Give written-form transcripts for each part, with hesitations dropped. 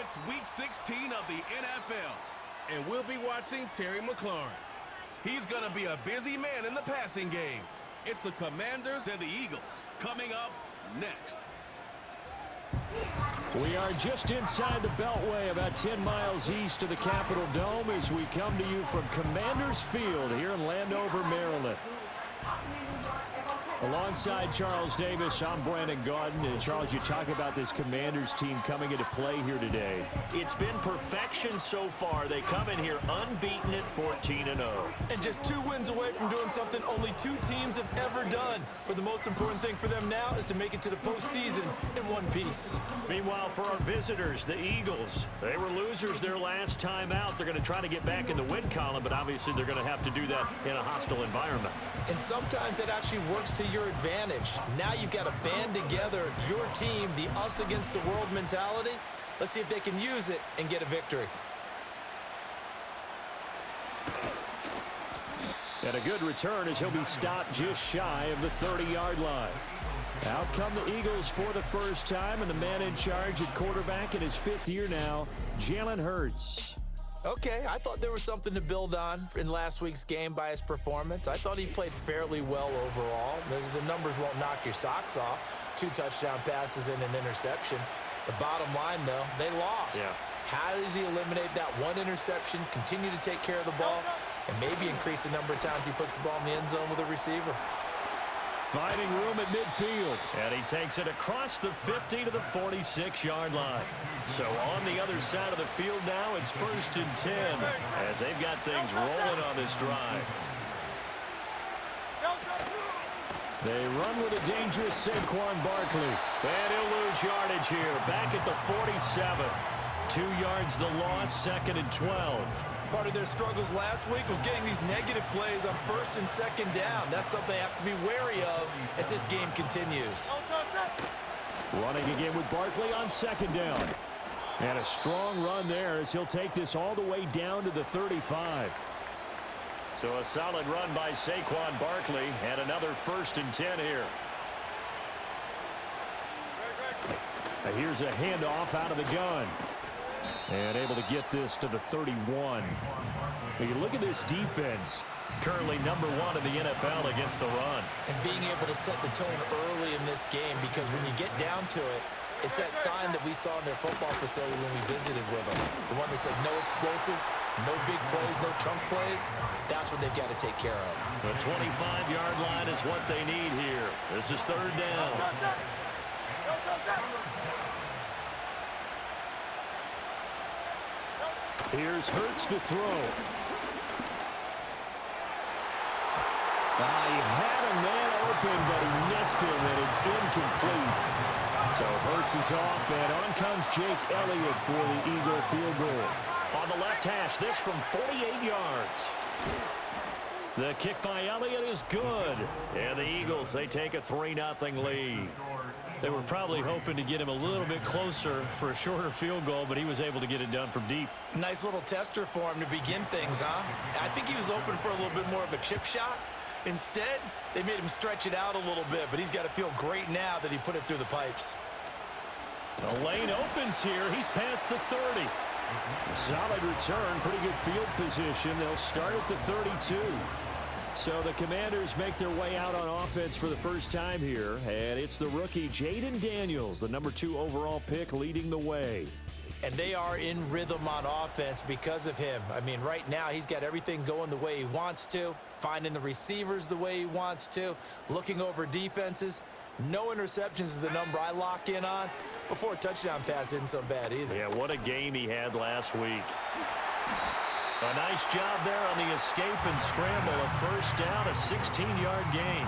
It's Week 16 of the NFL, and we'll be watching Terry McLaurin. He's going to be a busy man in the passing game. It's the Commanders and the Eagles coming up next. We are just inside the Beltway, about 10 miles east of the Capitol Dome, as we come to you from Commanders Field here in Landover, Maryland. Alongside Charles Davis, I'm Brandon Gaudin. And Charles, you talk about this Commanders team coming into play here today. It's been perfection so far. They come in here unbeaten at 14-0. And just 2 wins away from doing something only 2 teams have ever done. But the most important thing for them now is to make it to the postseason in one piece. Meanwhile, for our visitors, the Eagles, they were losers their last time out. They're going to try to get back in the win column, but obviously they're going to have to do that in a hostile environment. And sometimes that actually works to your advantage. Now you've got to band together your team, the us against the world mentality. Let's see if they can use it and get a victory. And a good return as he'll be stopped just shy of the 30-yard line. Out come the Eagles for the first time, and the man in charge at quarterback in his 5th year now, Jalen Hurts. Okay, I thought there was something to build on in last week's game by his performance. I thought he played fairly well overall. The numbers won't knock your socks off. 2 touchdown passes and an interception. The bottom line, though, they lost. Yeah. How does he eliminate that 1 interception, continue to take care of the ball, and maybe increase the number of times he puts the ball in the end zone with a receiver? Finding room at midfield. And he takes it across the 50 to the 46-yard line. So on the other side of the field now, it's 1st and 10 as they've got things rolling on this drive. They run with a dangerous Saquon Barkley. And he'll lose yardage here, back at the 47. 2 yards the loss, 2nd and 12. Part of their struggles last week was getting these negative plays on 1st and 2nd down. That's something they have to be wary of as this game continues. Running again with Barkley on 2nd down. And a strong run there as he'll take this all the way down to the 35. So a solid run by Saquon Barkley and another 1st and 10 here. Here's a handoff out of the gun. And able to get this to the 31. You look at this defense. Currently number 1 in the NFL against the run. And being able to set the tone early in this game, because when you get down to it, it's that sign that we saw in their football facility when we visited with them. The one that said no explosives, no big plays, no chunk plays. That's what they've got to take care of. The 25-yard line is what they need here. This is 3rd down. Here's Hurts to throw. He had a man open, but he missed him, and it's incomplete. So Hurts is off, and on comes Jake Elliott for the Eagle field goal. On the left hash, this from 48 yards. The kick by Elliott is good. And the Eagles, they take a 3-0 lead. They were probably hoping to get him a little bit closer for a shorter field goal, but he was able to get it done from deep. Nice little tester for him to begin things, huh? I think he was open for a little bit more of a chip shot. Instead, they made him stretch it out a little bit, but he's got to feel great now that he put it through the pipes. The lane opens here. He's past the 30. Solid return, pretty good field position. They'll start at the 32. So the Commanders make their way out on offense for the first time here, and it's the rookie Jaden Daniels, the number 2 overall pick, leading the way. And they are in rhythm on offense because of him. I mean, right now he's got everything going the way he wants to, finding the receivers the way he wants to, looking over defenses. No interceptions is the number I lock in on. Before a touchdown pass isn't so bad either. Yeah, what a game he had last week. A nice job there on the escape and scramble. A 1st down, a 16-yard gain.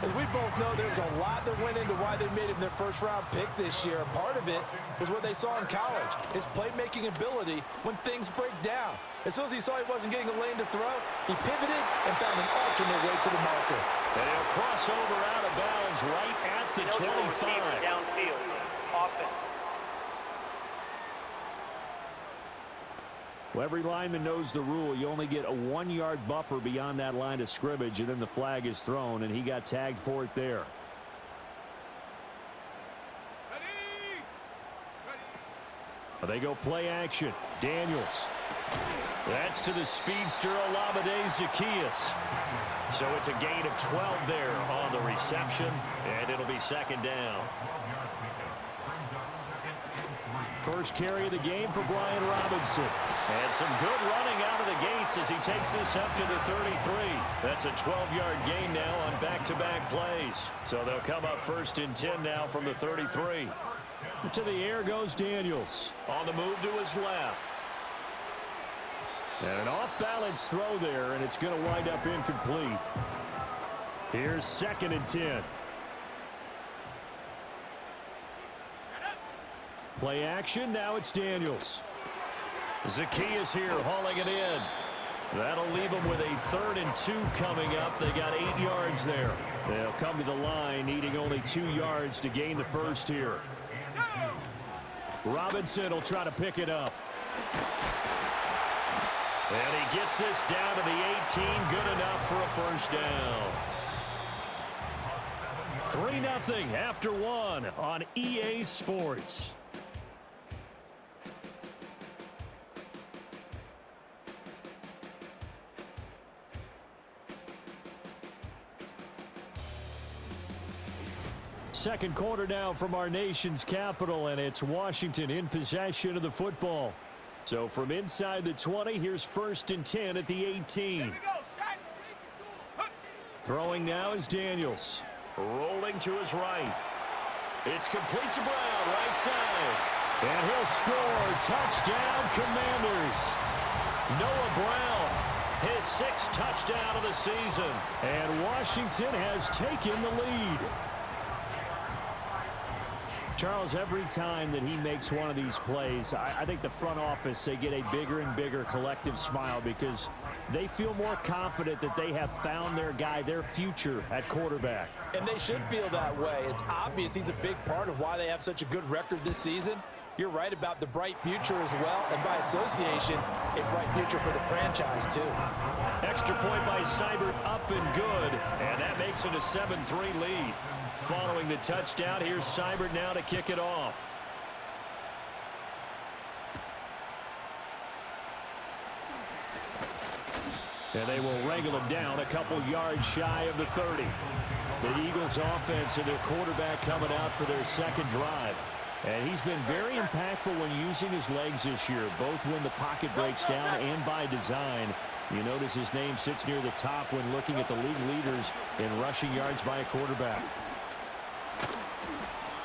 As we both know, there's a lot that went into why they made him their first-round pick this year. Part of it was what they saw in college, his playmaking ability when things break down. As soon as he saw he wasn't getting a lane to throw, he pivoted and found an alternate way to the marker. And he'll cross over out of bounds right at the 25. Downfield, offense. Well, every lineman knows the rule. You only get a 1-yard buffer beyond that line of scrimmage, and then the flag is thrown, and he got tagged for it there. They go play action. Daniels. That's to the speedster Olamide Zaccheaus. So it's a gain of 12 there on the reception, and it'll be second down. First carry of the game for Brian Robinson. And some good running out of the gates as he takes this up to the 33. That's a 12-yard gain now on back-to-back plays. So they'll come up first and 10 now from the 33. To the air goes Daniels. On the move to his left. And an off-balance throw there, and it's going to wind up incomplete. Here's second and 10. Play action, now it's Daniels. Zaccheaus here hauling it in. That'll leave them with a 3rd and 2 coming up. They got 8 yards there. They'll come to the line, needing only 2 yards to gain the first here. Robinson will try to pick it up. And he gets this down to the 18. Good enough for a first down. 3-0 after 1 on EA Sports. Second quarter now from our nation's capital, and it's Washington in possession of the football. So from inside the 20, here's first and 10 at the 18. Throwing now is Daniels. Rolling to his right. It's complete to Brown, right side. And he'll score. Touchdown, Commanders. Noah Brown, his 6th touchdown of the season. And Washington has taken the lead. Charles, every time that he makes one of these plays, I think the front office, they get a bigger and bigger collective smile because they feel more confident that they have found their guy, their future at quarterback. And they should feel that way. It's obvious he's a big part of why they have such a good record this season. You're right about the bright future as well, and by association, a bright future for the franchise too. Extra point by Seibert, up and good, and that makes it a 7-3 lead. Following the touchdown, here's Seibert now to kick it off. And they will wrangle him down a couple yards shy of the 30. The Eagles offense and their quarterback coming out for their second drive. And he's been very impactful when using his legs this year, both when the pocket breaks down and by design. You notice his name sits near the top when looking at the league leaders in rushing yards by a quarterback.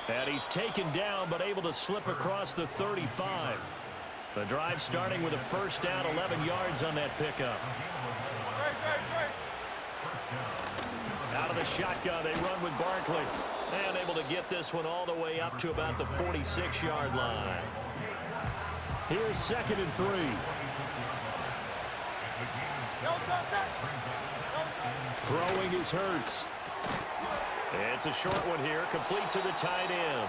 And he's taken down but able to slip across the 35. The drive starting with a first down, 11 yards on that pickup. Out of the shotgun, they run with Barkley. And able to get this one all the way up to about the 46-yard line. Here's second and 3. Throwing is Hurts. It's a short one here, complete to the tight end.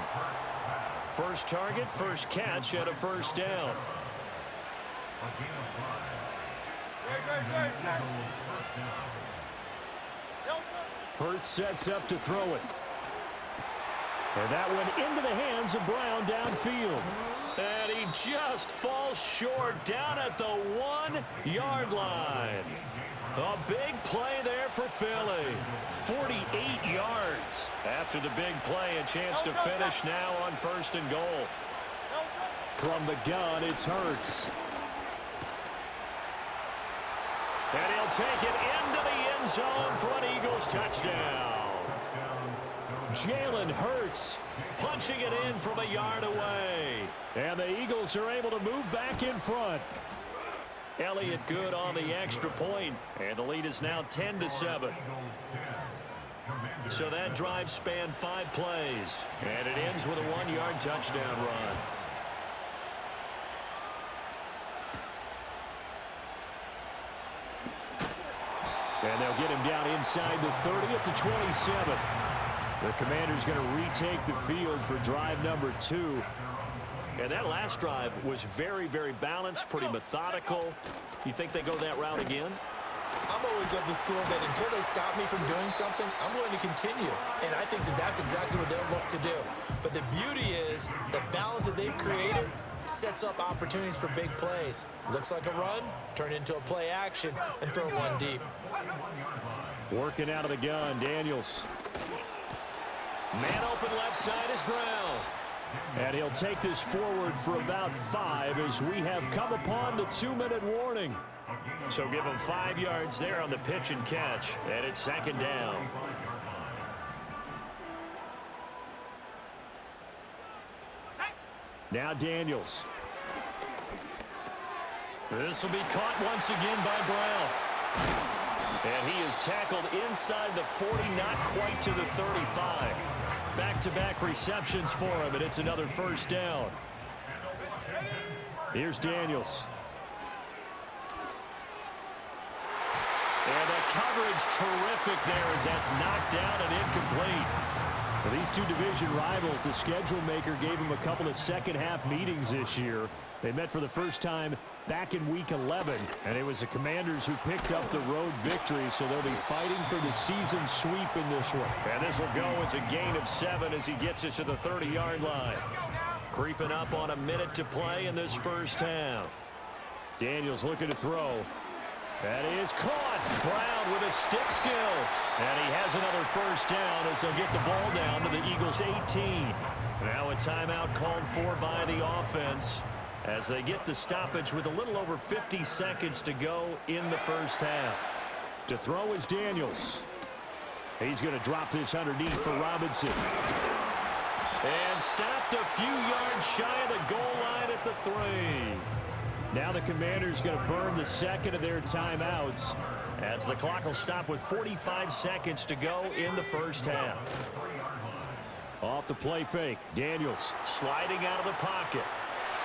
First target, first catch, and a first down. Hurts sets up to throw it. And that went into the hands of Brown downfield. And he just falls short down at the 1-yard line. A big play there for Philly. 48 yards. After the big play, a chance to finish now on first and goal. From the gun, it's Hurts. And he'll take it into the end zone for an Eagles touchdown. Jalen Hurts punching it in from a yard away. And the Eagles are able to move back in front. Elliott good on the extra point, and the lead is now 10-7. So that drive spanned 5 plays, and it ends with a 1-yard touchdown run. And they'll get him down inside the 30 at the 27. The Commanders going to retake the field for drive number 2. And that last drive was very, very balanced, pretty methodical. You think they go that route again? I'm always of the school that until they stop me from doing something, I'm going to continue. And I think that that's exactly what they'll look to do. But the beauty is the balance that they've created sets up opportunities for big plays. Looks like a run, turn into a play action, and throw one deep. Working out of the gun, Daniels. Man open left side is Brown. And he'll take this forward for about 5 as we have come upon the 2-minute warning. So give him 5 yards there on the pitch and catch, and it's second down. Now Daniels. This will be caught once again by Brown. And he is tackled inside the 40, not quite to the 35. Back-to-back receptions for him, and it's another first down. Here's Daniels. And the coverage terrific there as that's knocked down and incomplete. Well, these two division rivals, the schedule maker gave them a couple of second-half meetings this year. They met for the first time back in Week 11, and it was the Commanders who picked up the road victory, so they'll be fighting for the season sweep in this one. And this will go as a gain of 7 as he gets it to the 30-yard line. Creeping up on a minute to play in this first half. Daniels looking to throw. That is caught. Brown with his stick skills. And he has another first down as they'll get the ball down to the Eagles' 18. Now a timeout called for by the offense as they get the stoppage with a little over 50 seconds to go in the first half. To throw is Daniels. He's going to drop this underneath for Robinson. And stopped a few yards shy of the goal line at the 3. Now the Commanders going to burn the second of their timeouts as the clock will stop with 45 seconds to go in the first half. Off the play fake, Daniels sliding out of the pocket.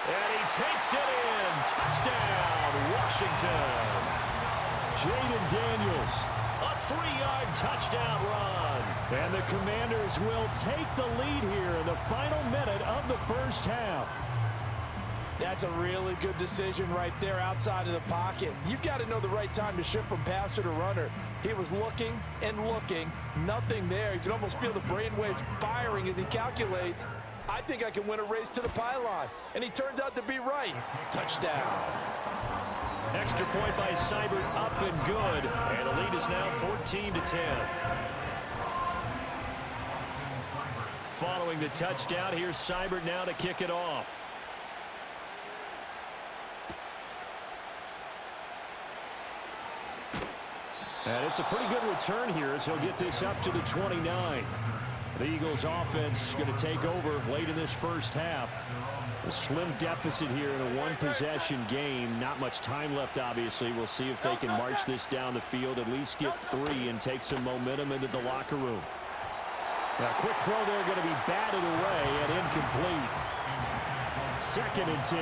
And he takes it in. Touchdown, Washington. Jaden Daniels. A 3-yard touchdown run. And the Commanders will take the lead here in the final minute of the first half. That's a really good decision right there outside of the pocket. You've got to know the right time to shift from passer to runner. He was looking and looking. Nothing there. You can almost feel the brainwaves firing as he calculates, I think I can win a race to the pylon. And he turns out to be right. Touchdown. Extra point by Seibert, up and good. And the lead is now 14-10. Following the touchdown, here's Seibert now to kick it off. And it's a pretty good return here as he'll get this up to the 29. The Eagles offense going to take over late in this first half. A slim deficit here in a one-possession game. Not much time left, obviously. We'll see if they can march this down the field, at least get 3 and take some momentum into the locker room. Now, a quick throw there going to be batted away and incomplete. 2nd and 10.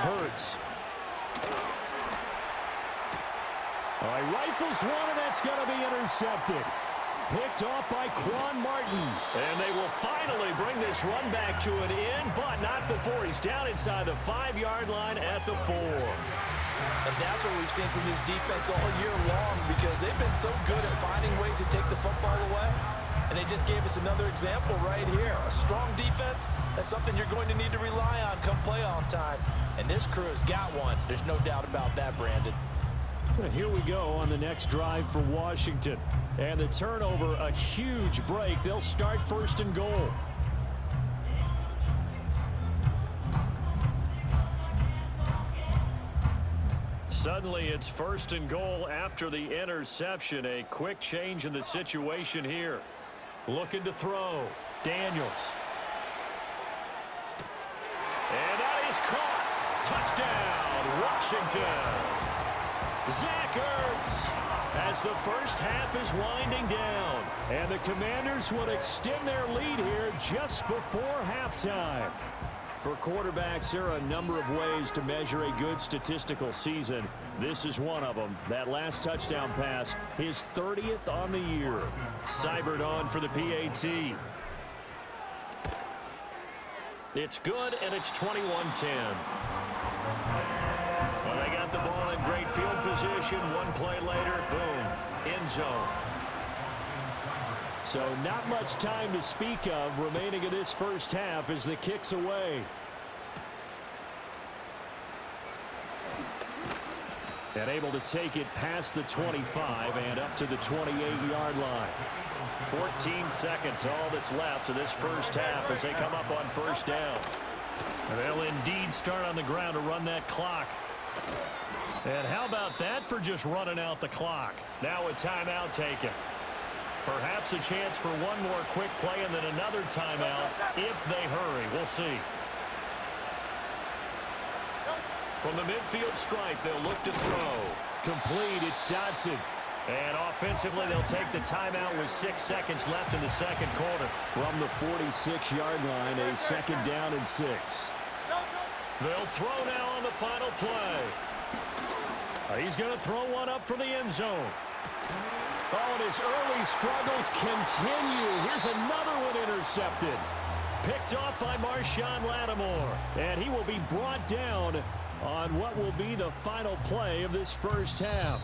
Hurts. He rifles one, and that's going to be intercepted. Picked off by Quan Martin. And they will finally bring this run back to an end, but not before he's down inside the 5-yard line at the 4. And that's what we've seen from this defense all year long, because they've been so good at finding ways to take the football away. And they just gave us another example right here. A strong defense, that's something you're going to need to rely on come playoff time. And this crew has got one. There's no doubt about that, Brandon. Here we go on the next drive for Washington. And the turnover, a huge break. They'll start 1st and goal. Suddenly it's 1st and goal after the interception. A quick change in the situation here. Looking to throw. Daniels. And that is caught. Touchdown, Washington. Zach Ertz as the first half is winding down. And the Commanders will extend their lead here just before halftime. For quarterbacks, there are a number of ways to measure a good statistical season. This is one of them. That last touchdown pass, his 30th on the year. Seibert on for the PAT. It's good, and it's 21-10. Well, they got the ball in great field position. One play later, boom, end zone. So not much time to speak of remaining in this first half as the kick's away. And able to take it past the 25 and up to the 28-yard line. 14 seconds, all that's left of this first half as they come up on first down. They'll indeed start on the ground to run that clock. And how about that for just running out the clock? Now a timeout taken. Perhaps a chance for one more quick play and then another timeout if they hurry. We'll see. From the midfield stripe, they'll look to throw. Complete. It's Dodson. And offensively, they'll take the timeout with 6 seconds left in the second quarter. From the 46-yard line, a second down and 6. They'll throw now on the final play. He's going to throw one up for the end zone. Oh, and his early struggles continue. Here's another one intercepted. Picked off by Marshawn Lattimore. And he will be brought down on what will be the final play of this first half.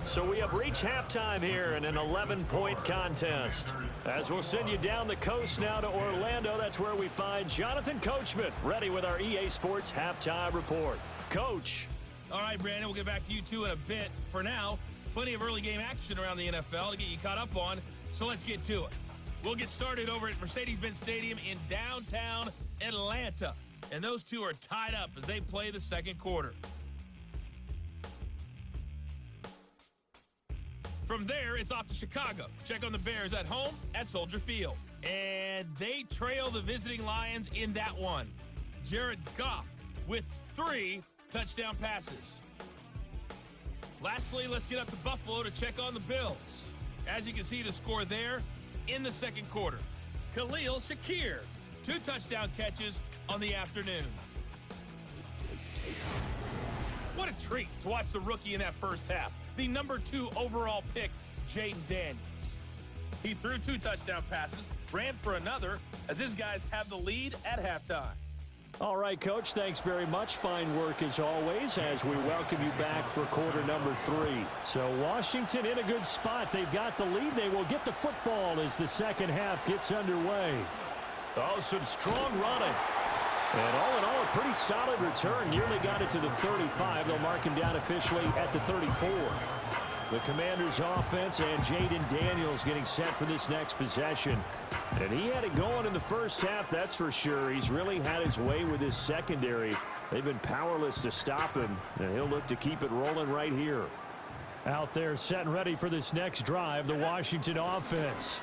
So we have reached halftime here in an 11-point contest. As we'll send you down the coast now to Orlando, that's where we find Jonathan Coachman ready with our EA Sports Halftime Report. Coach. All right, Brandon, we'll get back to you two in a bit. For now, plenty of early game action around the NFL to get you caught up on, so let's get to it. We'll get started over at Mercedes-Benz Stadium in downtown Atlanta. And those two are tied up as they play the second quarter. From there, it's off to Chicago. Check on the Bears at home at Soldier Field. And they trail the visiting Lions in that one. Jared Goff with 3 touchdown passes. Lastly, let's get up to Buffalo to check on the Bills. As you can see, the score there in the second quarter. Khalil Shakir, 2 touchdown catches on the afternoon. What a treat to watch the rookie in that first half. The number 2 overall pick, Jaden Daniels. He threw 2 touchdown passes, ran for another, as his guys have the lead at halftime. All right, Coach, thanks very much. Fine work as always as we welcome you back for quarter number 3. So Washington in a good spot. They've got the lead. They will get the football as the second half gets underway. Oh, some strong running. And all in all, a pretty solid return. Nearly got it to the 35. They'll mark him down officially at the 34. The Commanders' offense and Jaden Daniels getting set for this next possession. And he had it going in the first half, that's for sure. He's really had his way with his secondary. They've been powerless to stop him, and he'll look to keep it rolling right here. Out there set and ready for this next drive, the Washington offense.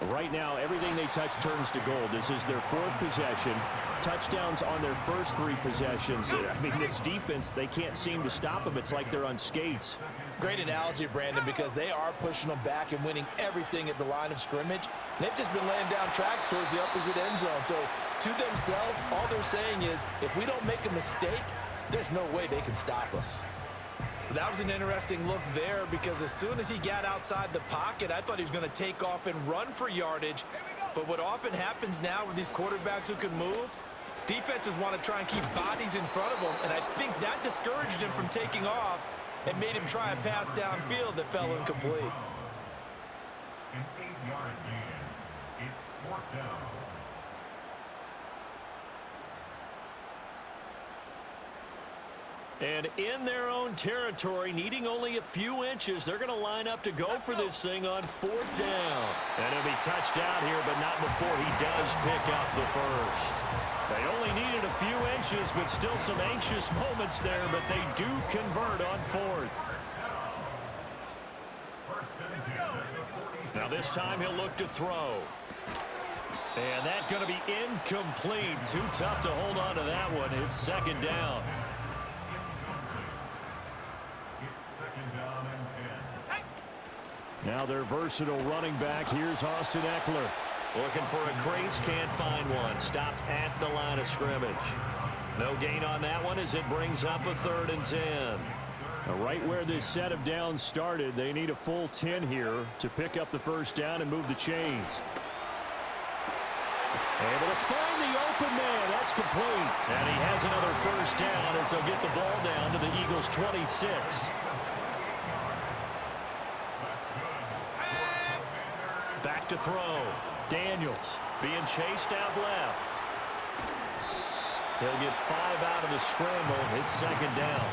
Right now, everything they touch turns to gold. This is their 4th possession. Touchdowns on their first 3 possessions. I mean, this defense, they can't seem to stop them. It's like they're on skates. Great analogy, Brandon, because they are pushing them back and winning everything at the line of scrimmage. They've just been laying down tracks towards the opposite end zone. So to themselves, all they're saying is, if we don't make a mistake, there's no way they can stop us. That was an interesting look there because as soon as he got outside the pocket, I thought he was going to take off and run for yardage. But what often happens now with these quarterbacks who can move, defenses want to try and keep bodies in front of them, and I think that discouraged him from taking off and made him try a pass downfield that fell incomplete. An 8-yard gain. It's 4th down. And in their own territory, needing only a few inches, they're going to line up to go for this thing on 4th down. And he'll be touched out here, but not before he does pick up the first. They only needed a few inches, but still some anxious moments there, but they do convert on 4th. Now this time he'll look to throw. And that's going to be incomplete. Too tough to hold on to that one. It's 2nd down. Now their versatile running back. Here's Austin Eckler. Looking for a crease, can't find one. Stopped at the line of scrimmage. No gain on that one as it brings up a 3rd and 10. Right where this set of downs started, they need a full 10 here to pick up the first down and move the chains. Able to find the open man. That's complete. And he has another first down as they'll get the ball down to the Eagles' 26. back to throw. Daniels being chased out left. He'll get 5 out of the scramble. It's second down.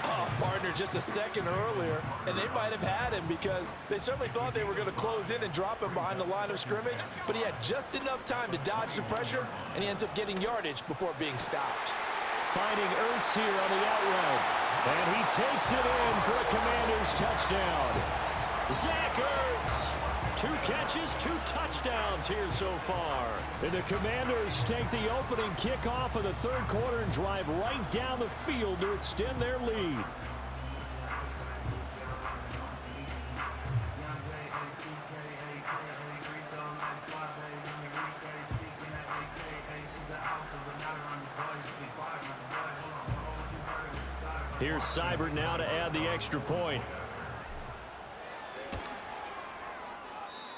Oh, partner, just a second earlier, and they might have had him because they certainly thought they were going to close in and drop him behind the line of scrimmage, but he had just enough time to dodge the pressure, and he ends up getting yardage before being stopped. Finding Ertz here on the out route. And he takes it in for a Commanders touchdown. Zach Ertz. 2 catches, 2 touchdowns here so far. And the Commanders take the opening kickoff of the third quarter and drive right down the field to extend their lead. Here's Seibert now to add the extra point.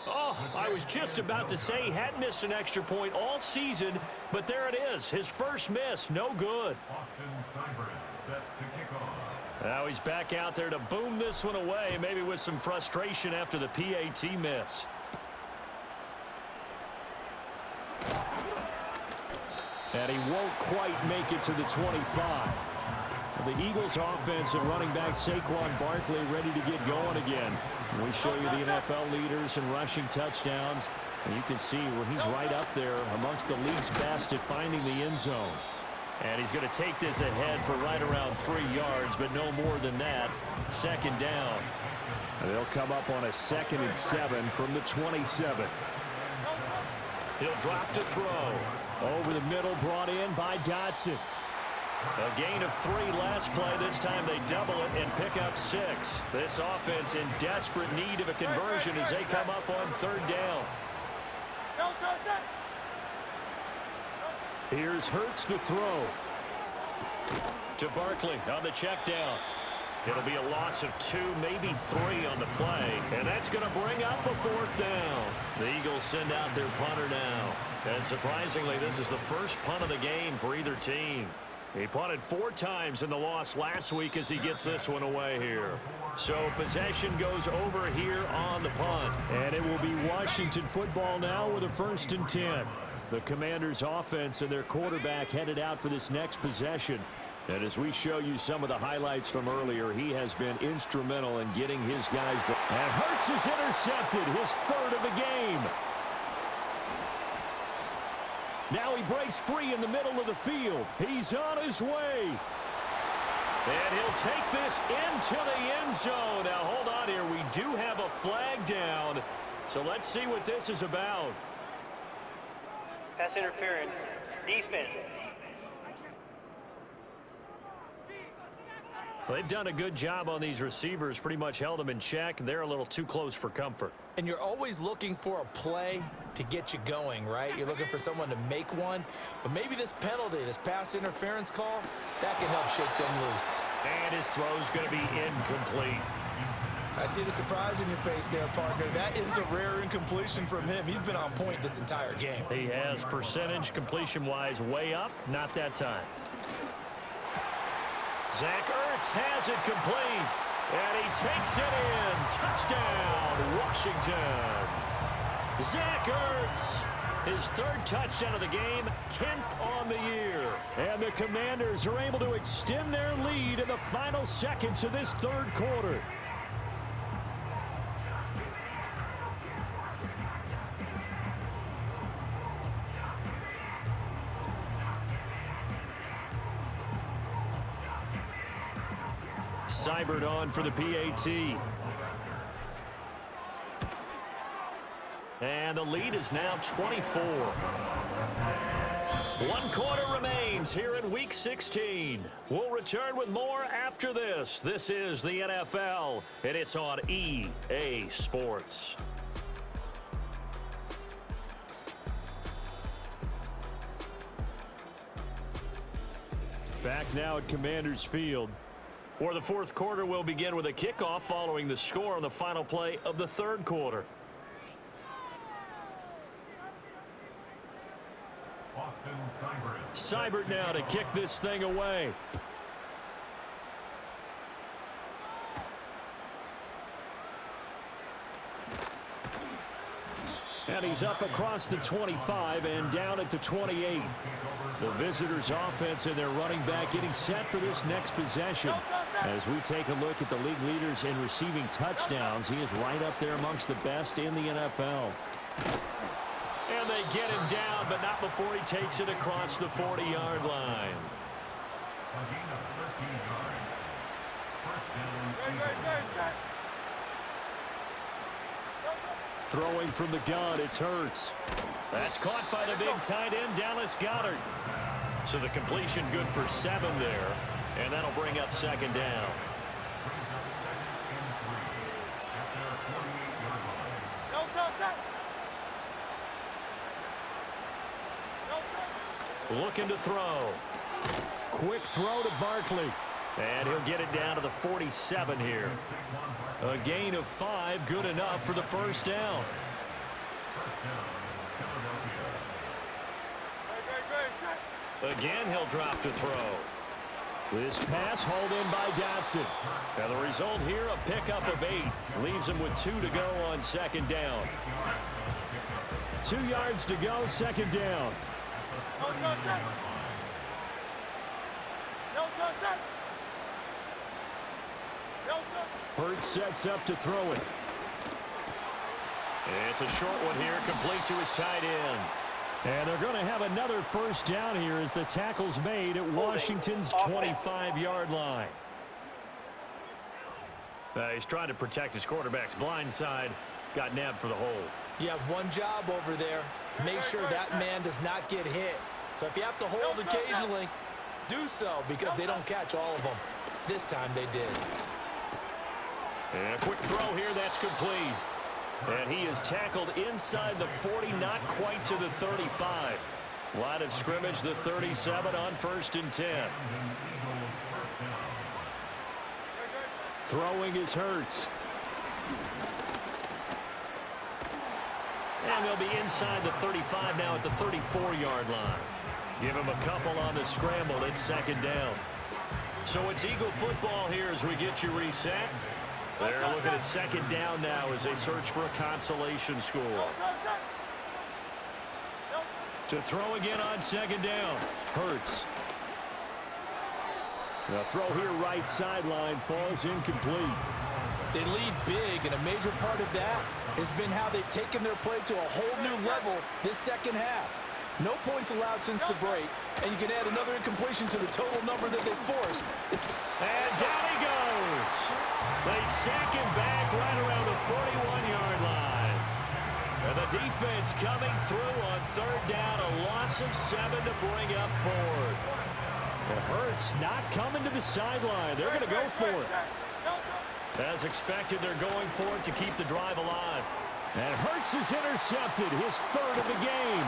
Oh, I was just about to say he hadn't missed an extra point all season, but there it is. His first miss, no good. Now he's back out there to boom this one away, maybe with some frustration after the PAT miss. And he won't quite make it to the 25. The Eagles offense and running back Saquon Barkley ready to get going again. We show you the NFL leaders in rushing touchdowns, and you can see where he's right up there amongst the league's best at finding the end zone. And he's going to take this ahead for right around 3 yards, but no more than that. Second down. And they'll come up on a 2nd and 7 from the 27. He'll drop to throw. Over the middle, brought in by Dotson. A gain of 3 last play. This time they double it and pick up 6. This offense in desperate need of a conversion as they come up on 3rd down. Here's Hurts to throw. To Barkley on the check down. It'll be a loss of 2, maybe 3 on the play. And that's going to bring up a 4th down. The Eagles send out their punter now. And surprisingly, this is the first punt of the game for either team. He punted 4 times in the loss last week as he gets this one away here. So possession goes over here on the punt. And it will be Washington football now with a 1st and 10. The Commanders offense and their quarterback headed out for this next possession. And as we show you some of the highlights from earlier, he has been instrumental in getting his guys. And Hurts is intercepted, his 3rd of the game. Now he breaks free in the middle of the field. He's on his way. And he'll take this into the end zone. Now, hold on here. We do have a flag down. So let's see what this is about. Pass interference. Defense. They've done a good job on these receivers, pretty much held them in check. They're a little too close for comfort. And you're always looking for a play to get you going, right? You're looking for someone to make one. But maybe this penalty, this pass interference call, that can help shake them loose. And his throw's going to be incomplete. I see the surprise in your face there, partner. That is a rare incompletion from him. He's been on point this entire game. He has percentage completion-wise way up. Not that time. Zach Ertz has it complete, and he takes it in. Touchdown, Washington. Zach Ertz, his 3rd touchdown of the game, 10th on the year. And the Commanders are able to extend their lead in the final seconds of this 3rd quarter. Seibert on for the PAT. And the lead is now 24. 1 quarter remains here in Week 16. We'll return with more after this. This is the NFL, and it's on EA Sports. Back now at Commanders Field. Where the 4th quarter will begin with a kickoff following the score on the final play of the 3rd quarter. Seibert now to kick this thing away. And he's up across the 25 and down at the 28. The visitors' offense and their running back getting set for this next possession. As we take a look at the league leaders in receiving touchdowns, he is right up there amongst the best in the NFL. And they get him down, but not before he takes it across the 40-yard line. Throwing from the gun, it's Hurts. That's caught by the big tight end, Dallas Goedert. So the completion good for 7 there, and that'll bring up second down. Looking to throw. Quick throw to Barkley. And he'll get it down to the 47 here. A gain of 5, good enough for the first down. Again, he'll drop to throw. This pass hauled in by Dotson. And the result here, a pickup of 8. Leaves him with 2 to go on second down. 2 yards to go, second down. Hurts sets up to throw it. It's a short one here, complete to his tight end. And they're going to have another first down here as the tackle's made at Washington's 25-yard line. He's trying to protect his quarterback's blind side. Got nabbed for the hold. You have one job over there. Make sure that man does not get hit. So if you have to hold occasionally, do so, because they don't catch all of them. This time they did. And a quick throw here, that's complete. And he is tackled inside the 40, not quite to the 35. Line of scrimmage, the 37 on 1st and 10. Throwing is Hurts. And they'll be inside the 35 now at the 34-yard line. Give him a couple on the scramble. It's second down. So it's Eagle football here as we get you reset. They're looking at second down now as they search for a consolation score. To throw again on second down. Hurts. The throw here right sideline falls incomplete. They lead big, and a major part of that has been how they've taken their play to a whole new level this second half. No points allowed since the break, and you can add another incompletion to the total number that they forced. And down he goes. They sack him back right around the 41-yard line. And the defense coming through on third down, a loss of 7 to bring up fourth. It hurts not coming to the sideline. They're going to go for it. As expected, they're going for it to keep the drive alive. And Hurts is intercepted, his third of the game.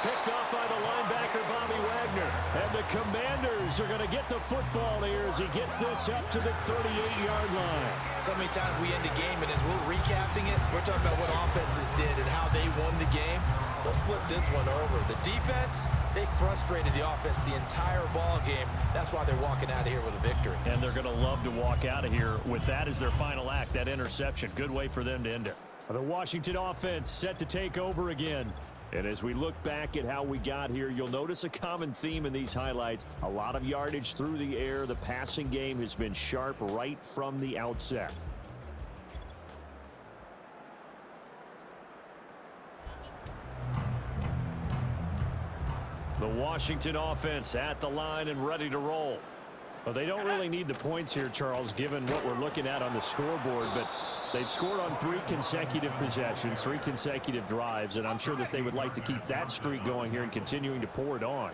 Picked off by the linebacker, Bobby Wagner. And the Commanders are going to get the football here as he gets this up to the 38-yard line. So many times we end the game, and as we're recapping it, we're talking about what offenses did and how they won the game. Let's flip this one over. The defense, they frustrated the offense the entire ball game. That's why they're walking out of here with a victory. And they're going to love to walk out of here with that as their final act, that interception. Good way for them to end it. The Washington offense set to take over again. And as we look back at how we got here, you'll notice a common theme in these highlights. A lot of yardage through the air. The passing game has been sharp right from the outset. The Washington offense at the line and ready to roll. Well, they don't really need the points here, Charles, given what we're looking at on the scoreboard, but they've scored on 3 consecutive possessions, 3 consecutive drives, and I'm sure that they would like to keep that streak going here and continuing to pour it on.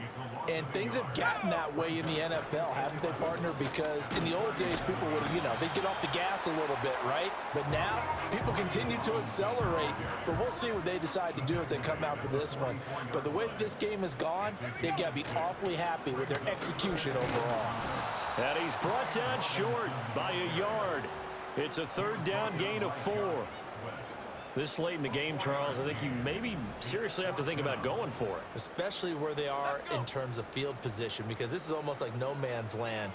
And things have gotten that way in the NFL, haven't they, partner? Because in the old days, people would, they'd get off the gas a little bit, right? But now, people continue to accelerate, but we'll see what they decide to do as they come out for this one. But the way that this game has gone, they've got to be awfully happy with their execution overall. And he's brought down short by a yard. It's a third down gain of 4. This late in the game, Charles, I think you maybe seriously have to think about going for it. Especially where they are in terms of field position, because this is almost like no man's land.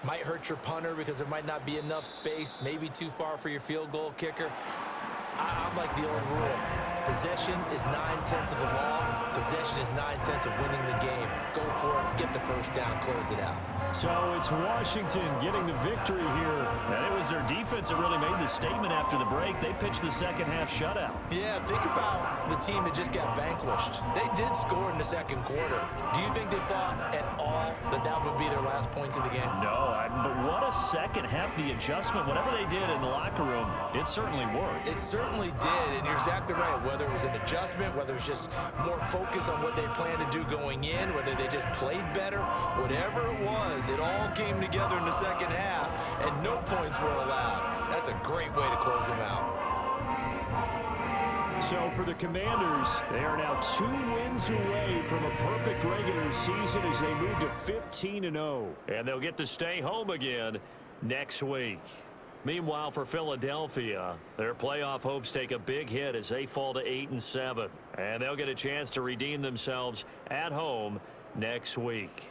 Might hurt your punter because there might not be enough space, maybe too far for your field goal kicker. I'm like the old rule. Possession is 9/10 of the law. Possession is 9/10 of winning the game. Go for it, get the first down, close it out. So it's Washington getting the victory here. And it was their defense that really made the statement after the break. They pitched the second half shutout. Yeah, think about the team that just got vanquished. They did score in the second quarter. Do you think they thought at all that that would be their last points of the game? No, but what a second half. The adjustment, whatever they did in the locker room, it certainly worked. It certainly did, and you're exactly right. Whether it was an adjustment, whether it was just more focus on what they planned to do going in, whether they just played better, whatever it was, it all came together in the second half, and no points were allowed. That's a great way to close them out. So for the Commanders, they are now 2 wins away from a perfect regular season as they move to 15-0. And they'll get to stay home again next week. Meanwhile, for Philadelphia, their playoff hopes take a big hit as they fall to 8-7. And they'll get a chance to redeem themselves at home next week.